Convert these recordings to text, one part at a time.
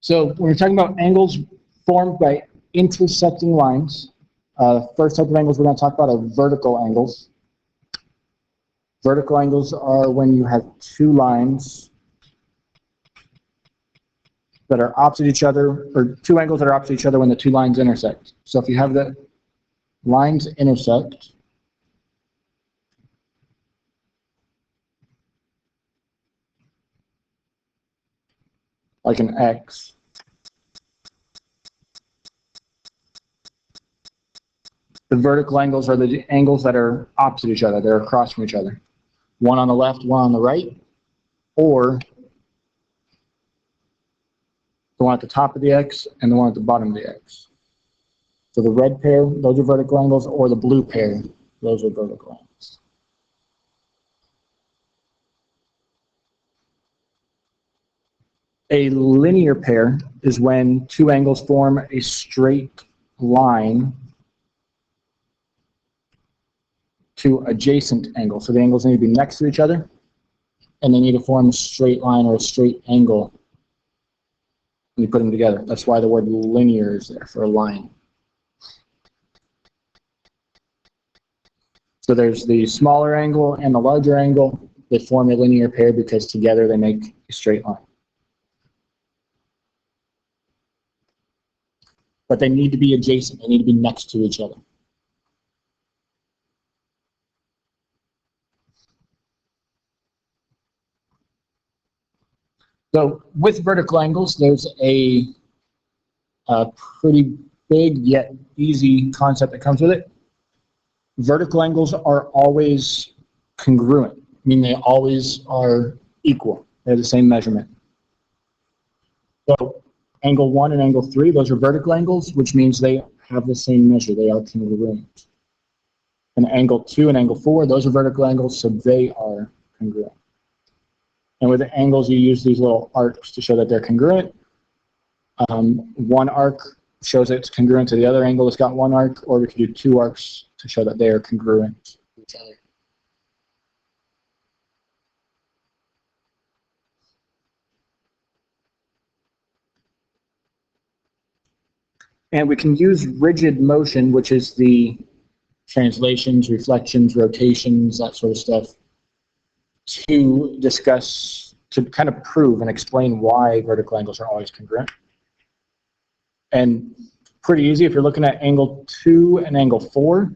So when we're talking about angles formed by intersecting lines, first type of angles we're going to talk about are vertical angles. Vertical angles are when you have two lines that are opposite each other, or two angles that are opposite each other when the two lines intersect. So if you have the lines intersect, like an X, the vertical angles are the angles that are opposite each other, they're across from each other. One on the left, one on the right, or the one at the top of the X and the one at the bottom of the X. So the red pair, those are vertical angles, or the blue pair, those are vertical angles. A linear pair is when two angles form a straight line to adjacent angles. So the angles need to be next to each other, and they need to form a straight line or a straight angle when you put them together. That's why the word linear is there, for a line. So there's the smaller angle and the larger angle. They form a linear pair because together they make a straight line. But they need to be adjacent. They need to be next to each other. So with vertical angles, there's a pretty big yet easy concept that comes with it. Vertical angles are always congruent, meaning they always are equal. They're the same measurement. So angle 1 and angle 3, those are vertical angles, which means they have the same measure. They are congruent. And angle 2 and angle 4, those are vertical angles, so they are congruent. And with the angles, you use these little arcs to show that they're congruent. One arc shows that it's congruent to the other angle that's got one arc, or we could do two arcs to show that they are congruent to each other. And we can use rigid motion, which is the translations, reflections, rotations, that sort of stuff, to discuss, to kind of prove and explain why vertical angles are always congruent. And pretty easy, if you're looking at angle 2 and angle 4,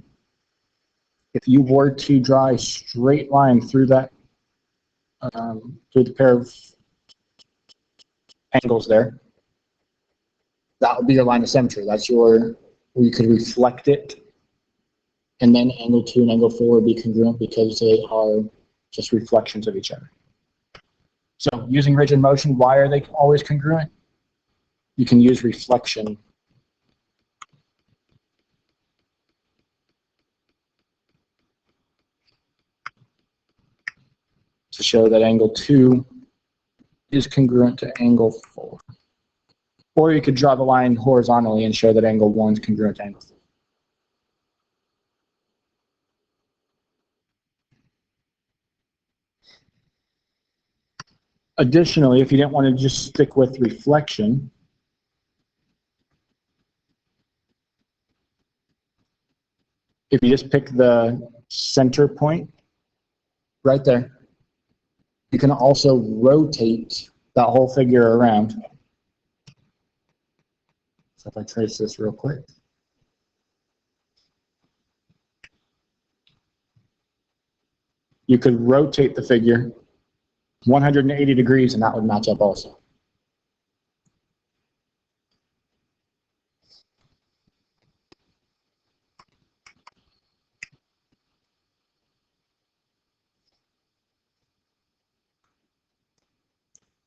if you were to draw a straight line through that, through the pair of angles there, that would be your line of symmetry. That's your, where you could reflect it, and then angle 2 and angle 4 would be congruent because they are just reflections of each other. So using rigid motion, why are they always congruent? You can use reflection to show that angle 2 is congruent to angle 4. Or you could draw the line horizontally and show that angle 1 is congruent to angle 4. Additionally, if you didn't want to just stick with reflection, if you just pick the center point right there, you can also rotate that whole figure around. So if I trace this real quick, you could rotate the figure 180 degrees and that would match up also.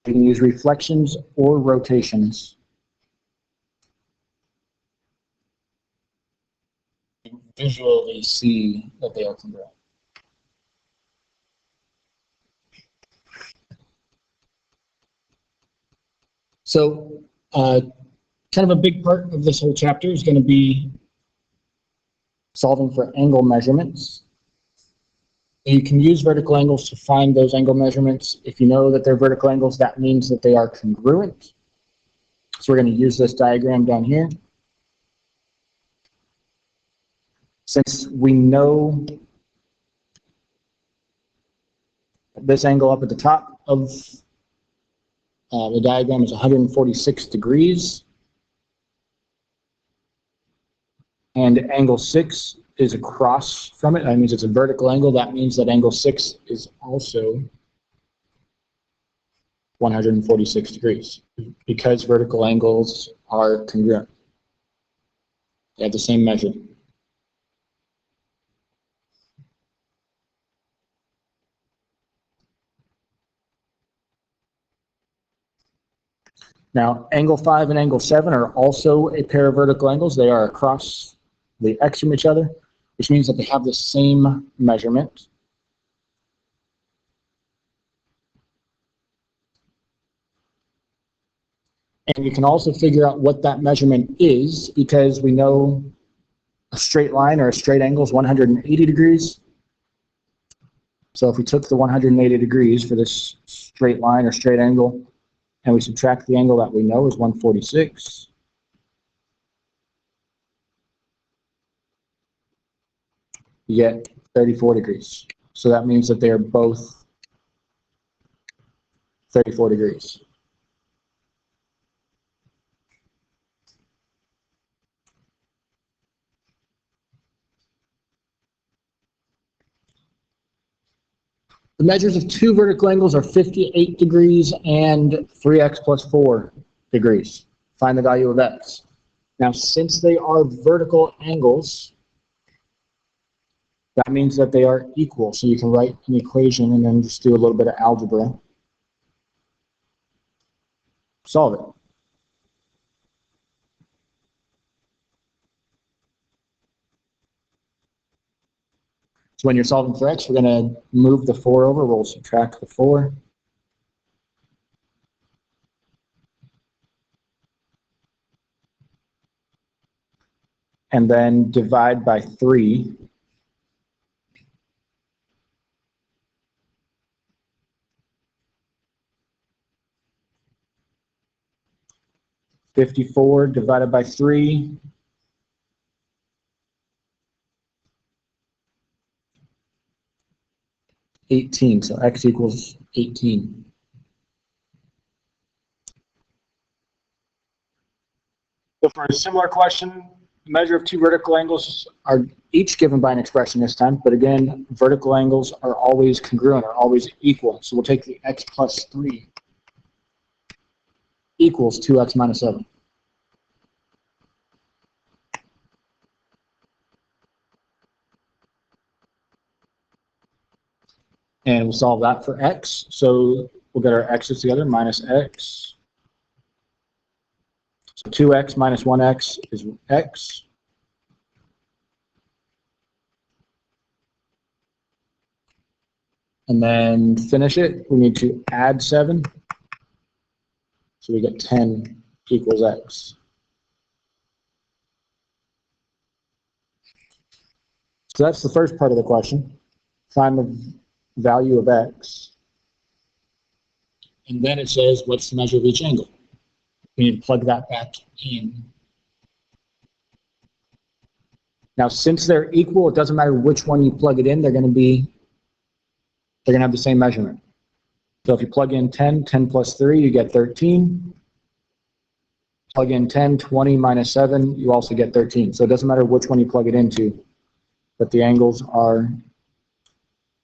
You can use reflections or rotations to visually see that they are congruent. So kind of a big part of this whole chapter is going to be solving for angle measurements. You can use vertical angles to find those angle measurements. If you know that they're vertical angles, that means that they are congruent. So we're going to use this diagram down here. Since we know this angle up at the top of the diagram is 146 degrees, and angle 6 is across from it. That means it's a vertical angle. That means that angle 6 is also 146 degrees because vertical angles are congruent. They have the same measure. Now, angle 5 and angle 7 are also a pair of vertical angles. They are across the x from each other, which means that they have the same measurement. And we can also figure out what that measurement is because we know a straight line or a straight angle is 180 degrees. So if we took the 180 degrees for this straight line or straight angle and we subtract the angle that we know is 146, you get 34 degrees. So that means that they are both 34 degrees. The measures of two vertical angles are 58 degrees and 3x plus 4 degrees. Find the value of x. Now, since they are vertical angles, that means that they are equal. So you can write an equation and then just do a little bit of algebra. Solve it. So when you're solving for x, we're going to move the 4 over. We'll subtract the 4. And then divide by 3. $54 divided by 3. $18. So x equals 18. So for a similar question, the measure of two vertical angles are each given by an expression this time, but again, vertical angles are always congruent, are always equal. So we'll take the x plus 3 equals 2x minus 7. And we'll solve that for x. So we'll get our x's together, minus x. So 2x minus 1x is x. And then finish it, we need to add 7. So we get 10 equals x. So that's the first part of the question. Find the value of x. And then it says, what's the measure of each angle? We need to plug that back in. Now, since they're equal, it doesn't matter which one you plug it in, they're going to have the same measurement. So if you plug in 10, 10 plus 3, you get 13. Plug in 10, 20 minus 7, you also get 13. So it doesn't matter which one you plug it into, but the angles are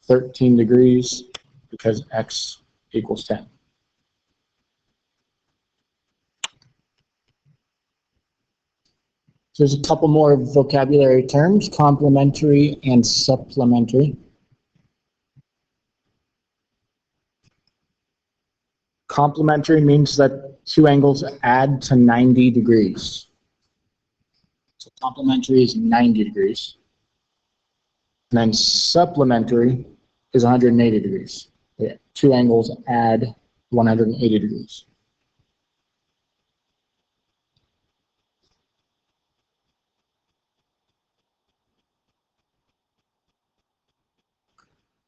13 degrees because x equals 10. So there's a couple more vocabulary terms, complementary and supplementary. Complementary means that two angles add to 90 degrees. So complementary is 90 degrees. And then supplementary is 180 degrees. Yeah, two angles add 180 degrees.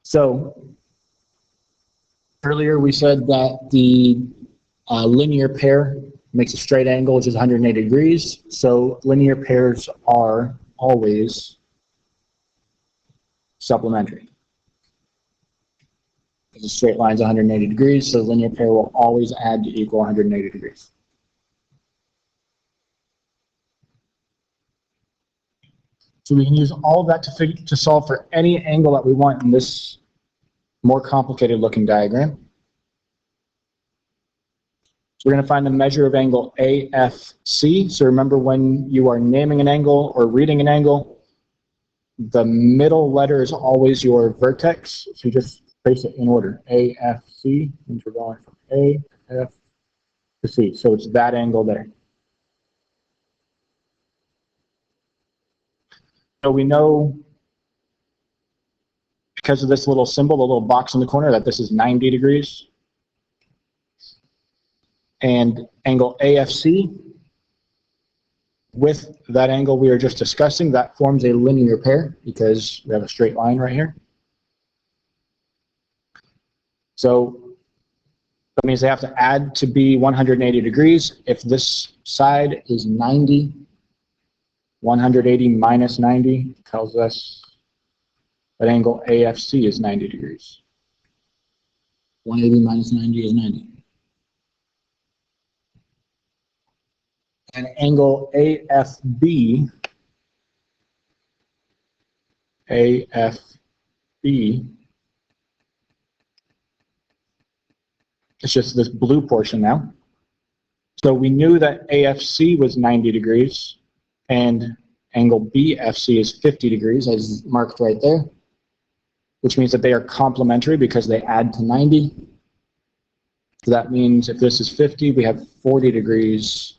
So earlier we said that the linear pair makes a straight angle, which is 180 degrees. So linear pairs are always supplementary. Because a straight line is 180 degrees, so the linear pair will always add to equal 180 degrees. So we can use all of that to solve for any angle that we want in this more complicated looking diagram. So we're going to find the measure of angle AFC. So remember, when you are naming an angle or reading an angle, the middle letter is always your vertex. So you just trace it in order. AFC means we're going from A to F to C. So it's that angle there. So we know, because of this little symbol, the little box in the corner, that this is 90 degrees. And angle AFC, with that angle we were just discussing, that forms a linear pair because we have a straight line right here. So that means they have to add to be 180 degrees. If this side is 90, 180 minus 90 tells us that angle AFC is 90 degrees. 180 minus 90 is 90. And angle AFB, it's just this blue portion now. So we knew that AFC was 90 degrees and angle BFC is 50 degrees, as marked right there, which means that they are complementary because they add to 90. So that means if this is 50, we have 40 degrees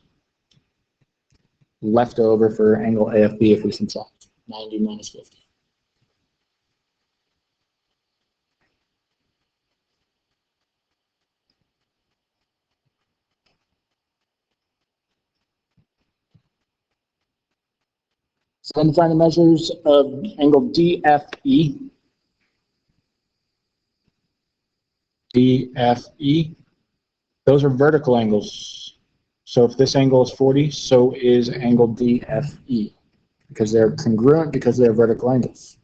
left over for angle AFB if we subtract 90 minus 50. So then find the measures of angle DFE. DFE, those are vertical angles. So if this angle is 40, so is angle DFE, because they're congruent, because they're vertical angles.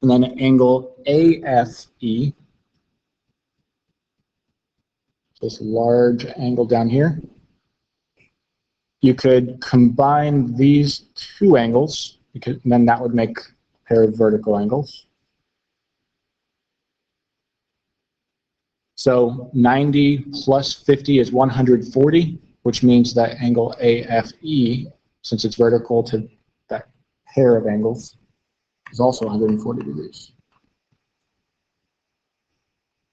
And then angle AFE, this large angle down here, you could combine these two angles, because then that would make a pair of vertical angles. So 90 plus 50 is 140, which means that angle AFE, since it's vertical to that pair of angles, is also 140 degrees.